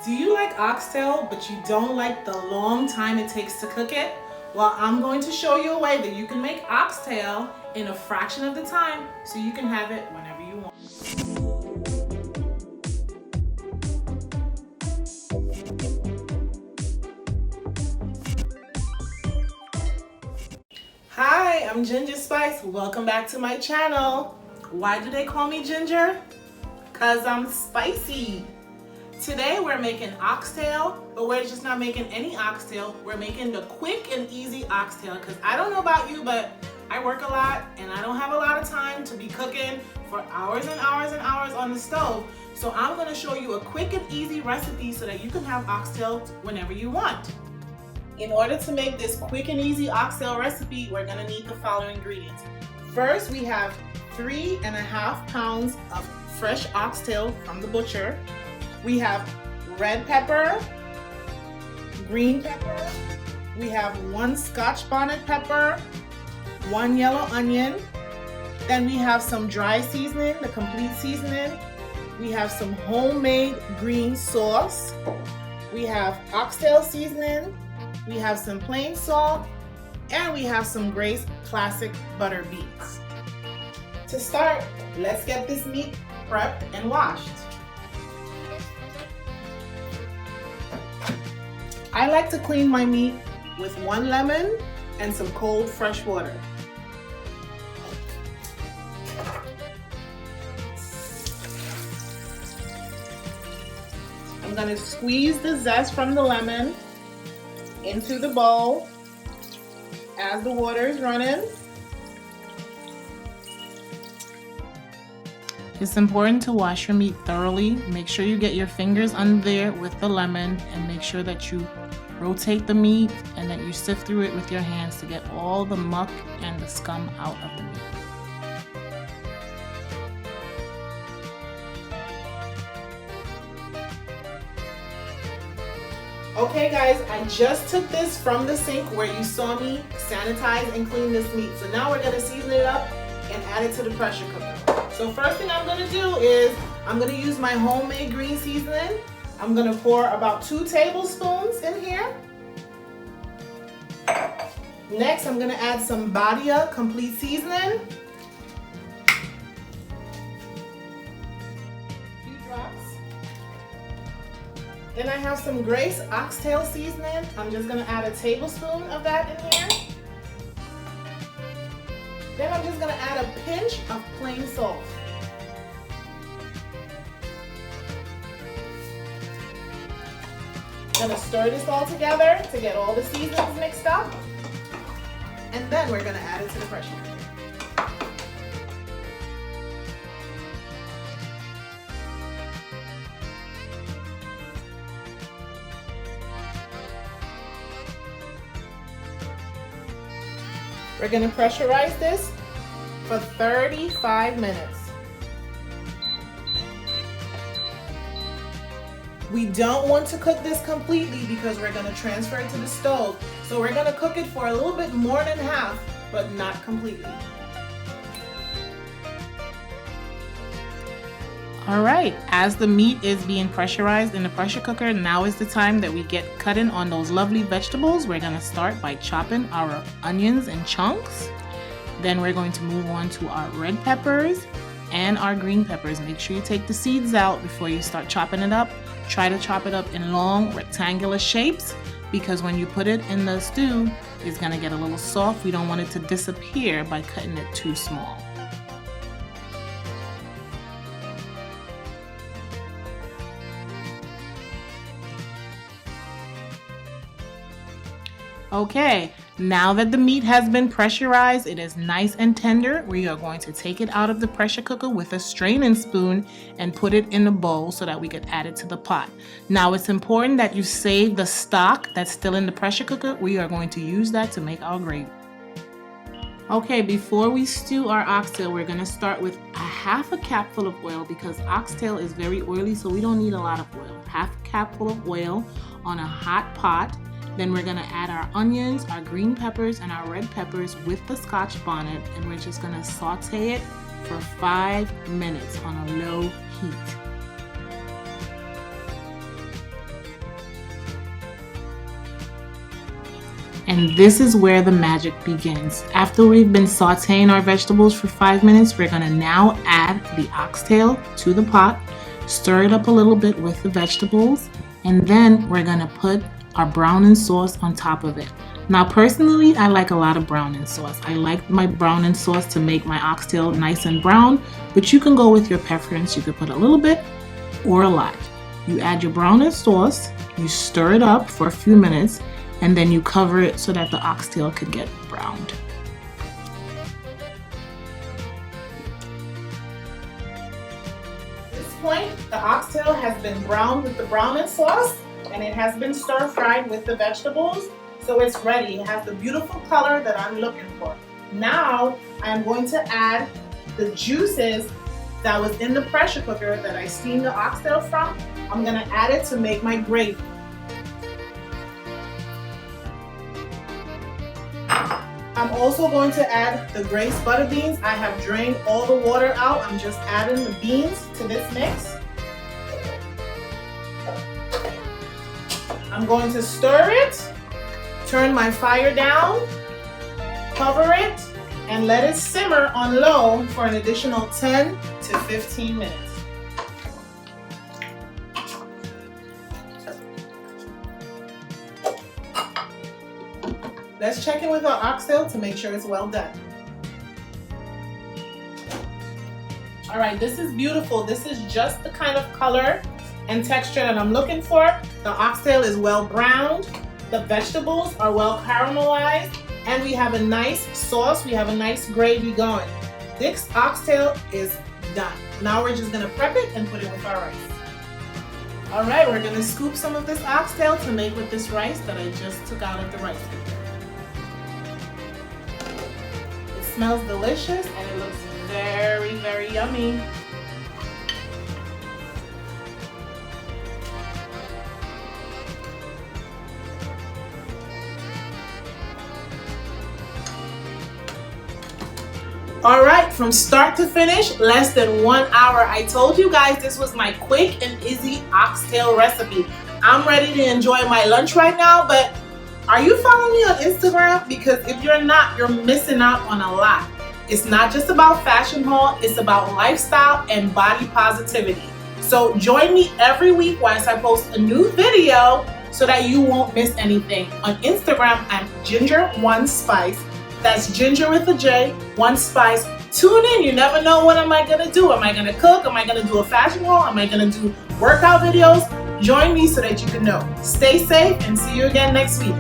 Do you like oxtail, but you don't like the long time it takes to cook it? Well, I'm going to show you a way that you can make oxtail in a fraction of the time so you can have it whenever you want. Hi, I'm Ginger Spice. Welcome back to my channel. Why do they call me Ginger? Because I'm spicy. Today we're making oxtail, but we're just not making any oxtail. We're making the quick and easy oxtail because I don't know about you, but I work a lot and I don't have a lot of time to be cooking for hours and hours and hours on the stove. So I'm going to show you a quick and easy recipe so that you can have oxtail whenever you want. In order to make this quick and easy oxtail recipe, we're going to need the following ingredients. First, we have 3.5 pounds of fresh oxtail from the butcher. We have red pepper, green pepper, we have 1 Scotch bonnet pepper, 1 yellow onion, then we have some dry seasoning, the complete seasoning, we have some homemade green sauce, we have oxtail seasoning, we have some plain salt, and we have some Grace classic butter beads. To start, let's get this meat prepped and washed. I like to clean my meat with 1 lemon and some cold fresh water. I'm going to squeeze the zest from the lemon into the bowl as the water is running. It's important to wash your meat thoroughly. Make sure you get your fingers under there with the lemon and make sure that you rotate the meat and that you sift through it with your hands to get all the muck and the scum out of the meat. Okay guys, I just took this from the sink where you saw me sanitize and clean this meat. So now we're gonna season it up and add it to the pressure cooker. So first thing I'm gonna do is I'm gonna use my homemade green seasoning. I'm gonna pour about 2 tablespoons in here. Next, I'm gonna add some Badia complete seasoning. Then I have some Grace oxtail seasoning. I'm just gonna add a tablespoon of that in here. Then I'm just gonna add a pinch of plain salt. I'm gonna stir this all together to get all the seasonings mixed up. And then we're gonna add it to the pressure cooker. We're going to pressurize this for 35 minutes. We don't want to cook this completely because we're going to transfer it to the stove. So we're going to cook it for a little bit more than half, but not completely. All right, as the meat is being pressurized in the pressure cooker, now is the time that we get cutting on those lovely vegetables. We're gonna start by chopping our onions in chunks. Then we're going to move on to our red peppers and our green peppers. Make sure you take the seeds out before you start chopping it up. Try to chop it up in long rectangular shapes because when you put it in the stew, it's gonna get a little soft. We don't want it to disappear by cutting it too small. Okay, now that the meat has been pressurized, it is nice and tender. We are going to take it out of the pressure cooker with a straining spoon and put it in a bowl so that we could add it to the pot. Now it's important that you save the stock that's still in the pressure cooker. We are going to use that to make our gravy. Okay, before we stew our oxtail, we're going to start with a half a capful of oil because oxtail is very oily, so we don't need a lot of oil. Half a capful of oil on a hot pot. Then we're gonna add our onions, our green peppers, and our red peppers with the Scotch bonnet, and we're just gonna saute it for 5 minutes on a low heat. And this is where the magic begins. After we've been sauteing our vegetables for 5 minutes, we're gonna now add the oxtail to the pot, stir it up a little bit with the vegetables, and then we're gonna put our browning sauce on top of it. Now personally, I like a lot of browning sauce. I like my browning sauce to make my oxtail nice and brown, but you can go with your preference. You could put a little bit or a lot. You add your browning sauce, you stir it up for a few minutes, and then you cover it so that the oxtail could get browned. At this point, the oxtail has been browned with the browning sauce, and it has been stir fried with the vegetables, so it's ready. It has the beautiful color that I'm looking for. Now, I'm going to add the juices that was in the pressure cooker that I steamed the oxtail from. I'm gonna add it to make my gravy. I'm also going to add the Grace butter beans. I have drained all the water out. I'm just adding the beans to this mix. I'm going to stir it, turn my fire down, cover it, and let it simmer on low for an additional 10 to 15 minutes. Let's check in with our oxtail to make sure it's well done. All right, this is beautiful. This is just the kind of color and texture that I'm looking for. The oxtail is well browned, the vegetables are well caramelized, and we have a nice sauce, we have a nice gravy going. This oxtail is done. Now we're just gonna prep it and put it with our rice. All right, we're gonna scoop some of this oxtail to make with this rice that I just took out of the rice cooker. It smells delicious and it looks very, very yummy. All right, from start to finish, less than 1 hour. I told you guys this was my quick and easy oxtail recipe. I'm ready to enjoy my lunch right now, but are you following me on Instagram? Because if you're not, you're missing out on a lot. It's not just about fashion haul, it's about lifestyle and body positivity. So join me every week once I post a new video so that you won't miss anything. On Instagram, I'm Ginger1Spice. That's ginger with a J, 1Spice. Tune in, you never know what am I gonna do. Am I gonna cook? Am I gonna do a fashion haul? Am I gonna do workout videos? Join me so that you can know. Stay safe and see you again next week.